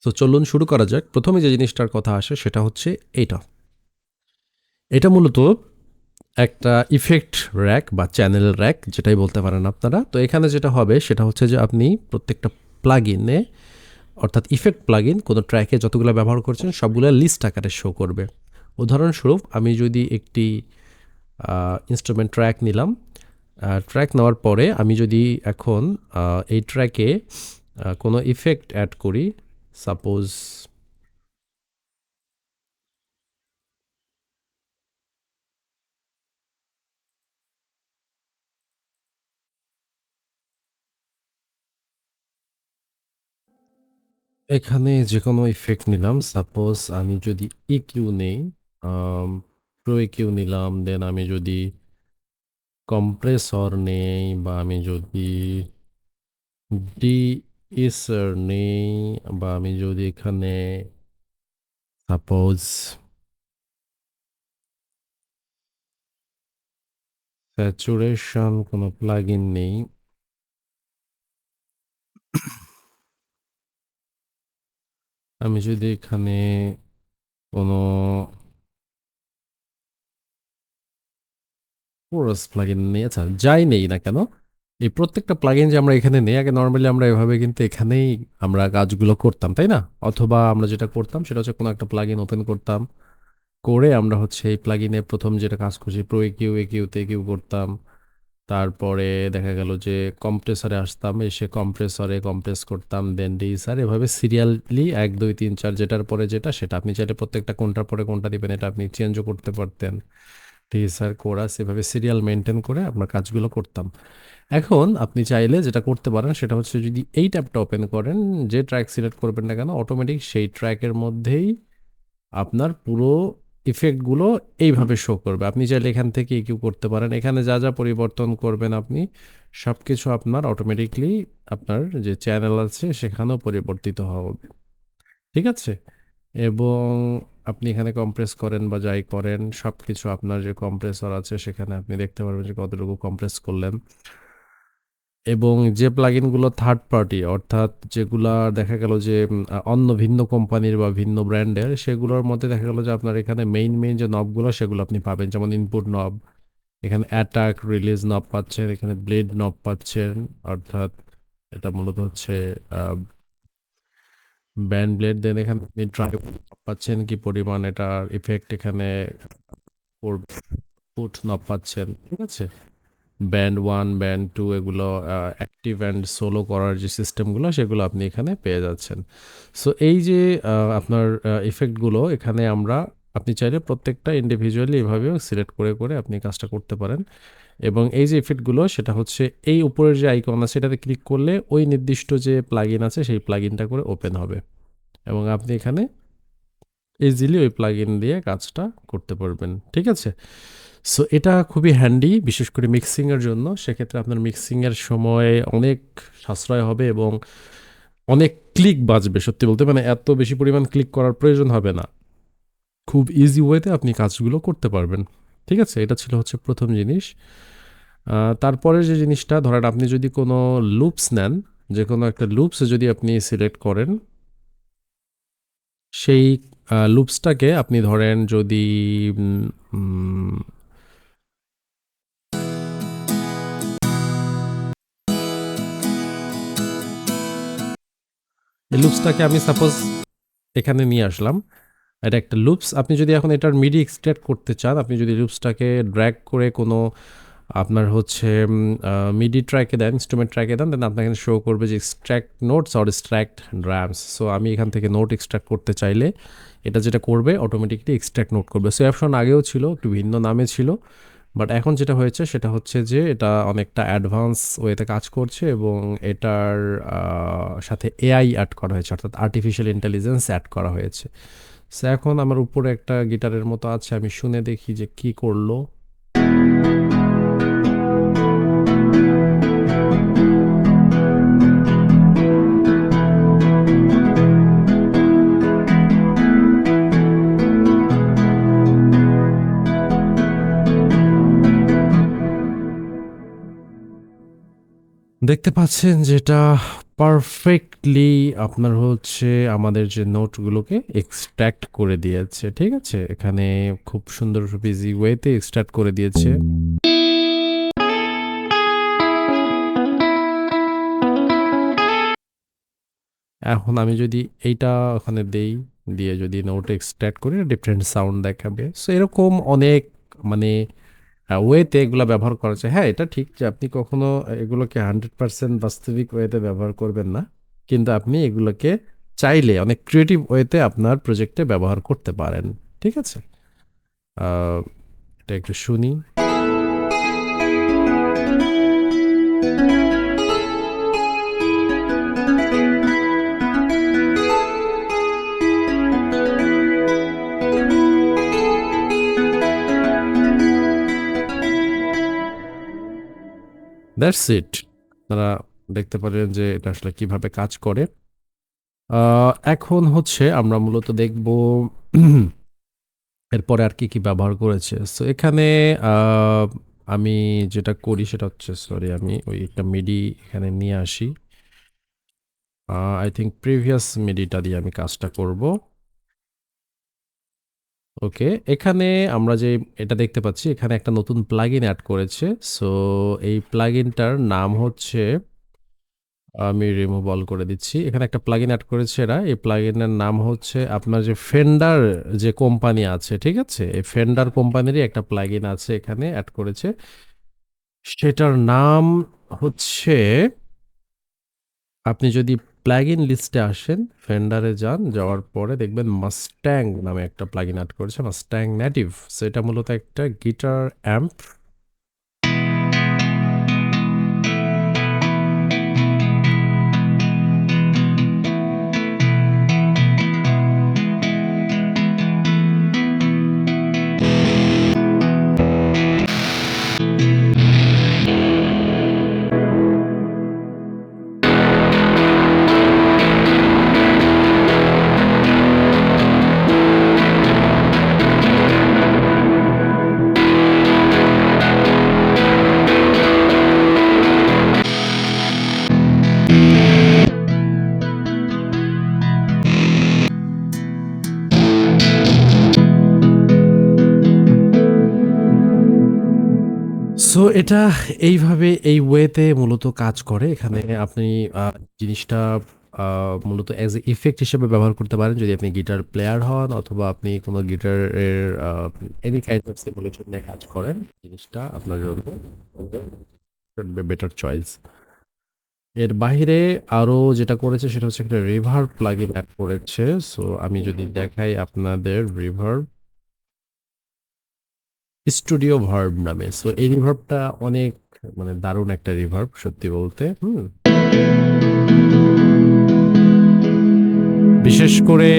তো চলুন শুরু করা যাক। প্রথমে যে জিনিসটার কথা আসে সেটা হচ্ছে এইটা। এটা মূলত একটা ইফেক্ট র্যাক বা চ্যানেল র্যাক যেটাই বলতে পারেন আপনারা। তো এখানে যেটা হবে সেটা হচ্ছে যে আপনি প্রত্যেকটা প্লাগইনে অর্থাৎ ইফেক্ট প্লাগইন কোনো ট্র্যাকে যতগুলো ব্যবহার করছেন সবগুলো লিস্ট আকারে শো করবে। উদাহরণস্বরূপ আমি যদি একটি ইনস্ট্রুমেন্ট ট্র্যাক নিলাম, ট্র্যাক নেওয়ার পরে আমি যদি এখন এই ট্র্যাকে কোনো ইফেক্ট অ্যাড করি, সাপোজ এখানে যে কোনো ইফেক্ট নিলাম, সাপোজ আমি যদি ইকিউ নেই, প্রো ইকিউ নিলাম, দেন আমি যদি কম্প্রেসর নেই বা আমি যদি ডি ইসার নেই বা আমি যদি এখানে সাপোজ স্যাচুরেশন কোনো প্লাগইন নেই, আমি যদি এখানে কোনো কোরাস প্লাগইন নেই, আচ্ছা যাই নেই না কেন, এই প্রত্যেকটা প্লাগইন যে আমরা এখানে নেই, আগে নর্মালি আমরা এভাবে কিন্তু এখানেই আমরা কাজগুলো করতাম, তাই না? অথবা আমরা যেটা করতাম সেটা হচ্ছে কোনো একটা প্লাগইন ওপেন করতাম, করে আমরা হচ্ছে এই প্লাগইনে প্রথম যেটা কাজ করছি প্রো একিউ, একিউতে একিউ করতাম, তারপরে দেখা গেল যে কম্প্রেসরে আসতাম, এসে কম্প্রেসরে কম্প্রেস করতাম, দেন ডিএসআর, এভাবে সিরিয়ালি 1 2 3 4 যেটার পরে যেটা সেটা আপনি চাইলে প্রত্যেকটা কোনটার পরে কোনটা দিবেন এটা আপনি চেঞ্জও করতে পারতেন। ডিএসআর কোরাস এভাবে সিরিয়াল মেনটেন করে আমরা কাজগুলো করতাম। এখন আপনি চাইলে যেটা করতে পারেন সেটা হচ্ছে যদি এই ট্যাবটা ওপেন করেন, যে ট্র্যাক সিলেক্ট করবেন না কেন অটোমেটিক সেই ট্র্যাকের মধ্যেই আপনার পুরো ইফেক্টগুলো এইভাবে শো করবে। আপনি চাইলে এখান থেকে ইকিউ করতে পারেন, এখানে যা যা পরিবর্তন করবেন আপনি সব কিছু আপনার অটোমেটিকলি আপনার যে চ্যানেল আছে সেখানেও পরিবর্তিত হবে, ঠিক আছে? এবং আপনি এখানে কম্প্রেস করেন বা যাই করেন সব কিছু আপনার যে কম্প্রেসর আছে সেখানে আপনি দেখতে পারবেন যে কতটুকু কম্প্রেস করলেন। এবং যে প্লাগইনগুলো থার্ড পার্টি অর্থাৎ যেগুলা দেখা গেল যে অন্য ভিন্ন কোম্পানির বা ভিন্ন ব্র্যান্ডের, সেগুলোর মধ্যে দেখা গেল যে আপনার এখানে মেইন যে নবগুলো সেগুলো আপনি পাবেন, যেমন ইনপুট নব, এখানে অ্যাটাক রিলিজ নব পাচ্ছেন, এখানে ব্লেড নব পাচ্ছেন, অর্থাৎ এটা মূলত হচ্ছে ব্যান্ড ব্লেড, দেন এখানে আপনি ড্রাইভ পাচ্ছেন কি পরিমাণ এটার ইফেক্ট এখানে ফুট নব পাচ্ছেন, ঠিক আছে? ব্যান্ড 1 ব্যান্ড 2 এগুলো অ্যাক্টিভ অ্যান্ড সোলো করার যে সিস্টেমগুলো সেগুলো আপনি এখানে পেয়ে যাচ্ছেন। সো এই যে আপনার ইফেক্টগুলো এখানে আপনি চাইলে প্রত্যেকটা ইন্ডিভিজুয়ালি এভাবেও সিলেক্ট করে করে আপনি কাজটা করতে পারেন। এবং এই যে ইফেক্টগুলো সেটা হচ্ছে এই উপরের যে আইকন আছে এটাতে ক্লিক করলে ওই নির্দিষ্ট যে প্লাগইন আছে সেই প্লাগইনটা করে ওপেন হবে এবং আপনি এখানে ইজিলি ওই প্লাগইন দিয়ে কাজটা করতে পারবেন, ঠিক আছে? সো এটা খুবই হ্যান্ডি, বিশেষ করে মিক্সিংয়ের জন্য। সেক্ষেত্রে আপনার মিক্সিংয়ের সময় অনেক সাশ্রয় হবে এবং অনেক ক্লিক বাঁচবে। সত্যি বলতে মানে এত বেশি পরিমাণ ক্লিক করার প্রয়োজন হবে না। খুব ইজি ওয়েতে আপনি কাজগুলো করতে পারবেন, ঠিক আছে? এটা ছিল হচ্ছে প্রথম জিনিস। তারপরের যে জিনিসটা ধরেন আপনি যদি কোনো লুপস নেন, যে কোনো একটা লুপস যদি আপনি সিলেক্ট করেন, সেই লুপসটাকে আপনি ধরেন যদি এই লুপসটাকে আমি সাপোজ এখানে নিয়ে আসলাম, এটা একটা লুপস। আপনি যদি এখন এটার মিডি এক্সট্রাক্ট করতে চান, আপনি যদি লুপসটাকে ড্র্যাগ করে কোনো আপনার হচ্ছে মিডি ট্র্যাকে দেন, ইনস্ট্রুমেন্ট ট্র্যাকে দেন, দেন আপনার এখানে শো করবে যে extract notes or extract drums. So আমি এখান থেকে নোট এক্সট্র্যাক্ট করতে চাইলে এটা যেটা করবে অটোমেটিকলি এক্সট্র্যাক্ট নোট করবে। সো অপশন আগেও ছিল, একটু ভিন্ন নামে ছিল, বাট এখন যেটা হয়েছে সেটা হচ্ছে যে এটা অনেকটা অ্যাডভান্স ওয়েতে কাজ করছে এবং এটার সাথে এআই অ্যাড করা হয়েছে, অর্থাৎ আর্টিফিশিয়াল ইন্টেলিজেন্স অ্যাড করা হয়েছে। সো এখন আমার উপরে একটা গিটারের মতো আছে, আমি শুনে দেখি যে কি করলো। দেখতে পাচ্ছেন যেটা পারফেক্টলি আপনার হচ্ছে আমাদের যে নোটগুলোকে এক্সট্র্যাক্ট করে দিয়েছে। ঠিক আছে? এখানে খুব সুন্দর ইজি ওয়েতে এক্সট্রাক্ট করে দিয়েছে। এখন আমি যদি এইটা ওখানে দেই, দিয়ে যদি নোট এক্সট্রাক্ট করি ডিফারেন্ট সাউন্ড দেখাবে। সো এরকম অনেক মানে ওয়েতে এগুলা ব্যবহার করা যায়। হ্যাঁ, এটা ঠিক যে আপনি কখনো এগুলোকে 100% বাস্তবিক ওয়েতে ব্যবহার করবেন না। কিন্তু আপনি এগুলোকে চাইলে অনেক ক্রিয়েটিভ ওয়েতে আপনার প্রজেক্টে ব্যবহার করতে পারেন। ঠিক আছে? আহ, এটা একটু শুনি। That's it. আপনারা দেখতে পারেন যে এটা আসলে কিভাবে কাজ করে। এখন হচ্ছে আমরা মূলত দেখব এরপরে আর কি কি ব্যবহার করেছে। সো এখানে আহ, আমি যেটা করি সেটা হচ্ছে, সরি আমি ওই একটা মিডি এখানে নিয়ে আসি। আই থিঙ্ক প্রিভিয়াস মিডিটা দিয়ে আমি কাজটা করব। ওকে, এখানে আমরা যে এটা দেখতে পাচ্ছি, এখানে একটা নতুন প্লাগইন অ্যাড করেছে। সো এই প্লাগইনটার নাম হচ্ছে, আমি রিমুভ অল করে দিচ্ছি। এখানে একটা প্লাগইন অ্যাড করেছে এরা। এই প্লাগইনের নাম হচ্ছে আপনার যে ফেন্ডার যে কোম্পানি আছে, ঠিক আছে? এই ফেন্ডার কোম্পানিরই একটা প্লাগইন আছে এখানে অ্যাড করেছে। সেটার নাম হচ্ছে, আপনি যদি প্লাগইন লিস্টে আসেন, ফেন্ডারে যান, যাওয়ার পরে দেখবেন মাস্ট্যাং নামে একটা প্লাগইন অ্যাড করেছে, মাস্ট্যাং নেটিভ। সো এটা মূলত একটা গিটার অ্যাম্প। সো এটা এইভাবে এই ওয়েতে মূলত কাজ করে। এখানে আপনি জিনিসটা মূলত অ্যাজ এ ইফেক্ট হিসেবে ব্যবহার করতে পারেন যদি আপনি গিটার প্লেয়ার হন, অথবা আপনি কোনো গিটারের এনি কাইন্ড অফ সিমুলেশন নিয়ে কাজ করেন, জিনিসটা আপনার জন্য বেটার চয়েস। এর বাইরে আরো যেটা করেছে সেটা হচ্ছে একটা রিভার্ব প্লাগইন অ্যাড করেছে। সো আমি যদি দেখাই আপনাদের, রিভার্ব স্টুডিও ভার্ব নামে। সো এই রিভার্বটা অনেক মানে দারুণ একটা রিভার্ব সত্যি বলতে। বিশেষ করে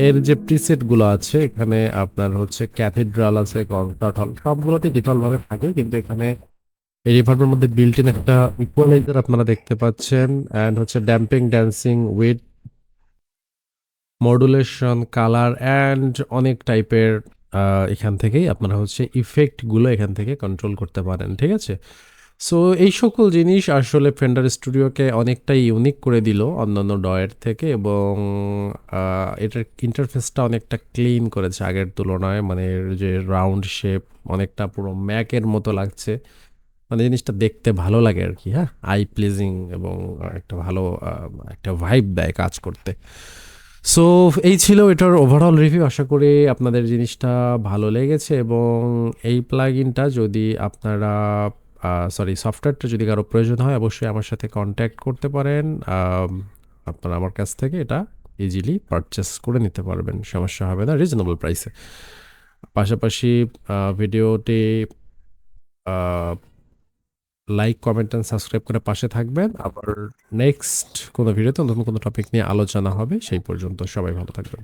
এর যে প্রিসেট গুলো আছে, এখানে আপনার হচ্ছে ক্যাথেড্রাল আছে, কনসার্ট হল, সবগুলোতে ডিফল্ট ভাবে থাকে, কিন্তু এখানে এই রিভার্বের মধ্যে বিল্ট ইন একটা ইকুয়ালাইজার আপনারা দেখতে পাচ্ছেন, অ্যান্ড হচ্ছে damping, dancing, with modulation, colour and অনেক টাইপের এখান থেকেই আপনারা হচ্ছে ইফেক্টগুলো এখান থেকে কন্ট্রোল করতে পারেন। ঠিক আছে? সো এই সকল জিনিস আসলে ফেন্ডার স্টুডিওকে অনেকটাই ইউনিক করে দিল অন্যান্য ডয়ের থেকে, এবং এটার ইন্টারফেসটা অনেকটা ক্লিন করেছে আগের তুলনায়। মানে এর যে রাউন্ড শেপ, অনেকটা পুরো ম্যাকের মতো লাগছে। মানে জিনিসটা দেখতে ভালো লাগে আর কি। হ্যাঁ, আই প্লিজিং, এবং একটা ভালো একটা ভাইব দেয় কাজ করতে। সো এই ছিল এটার ওভারঅল রিভিউ। আশা করি আপনাদের জিনিসটা ভালো লেগেছে, এবং এই প্লাগইনটা যদি আপনারা সরি সফটওয়্যারটা যদি কারো প্রয়োজন হয়, অবশ্যই আমার সাথে কন্ট্যাক্ট করতে পারেন। আপনারা আমার কাছ থেকে এটা ইজিলি পারচেস করে নিতে পারবেন, সমস্যা হবে না, রিজনেবল প্রাইসে। পাশাপাশি ভিডিওটি লাইক, কমেন্ট অ্যান্ড সাবস্ক্রাইব করে পাশে থাকবেন। আবার নেক্সট কোনো ভিডিওতে নতুন কোনো টপিক নিয়ে আলোচনা হবে। সেই পর্যন্ত সবাই ভালো থাকবেন।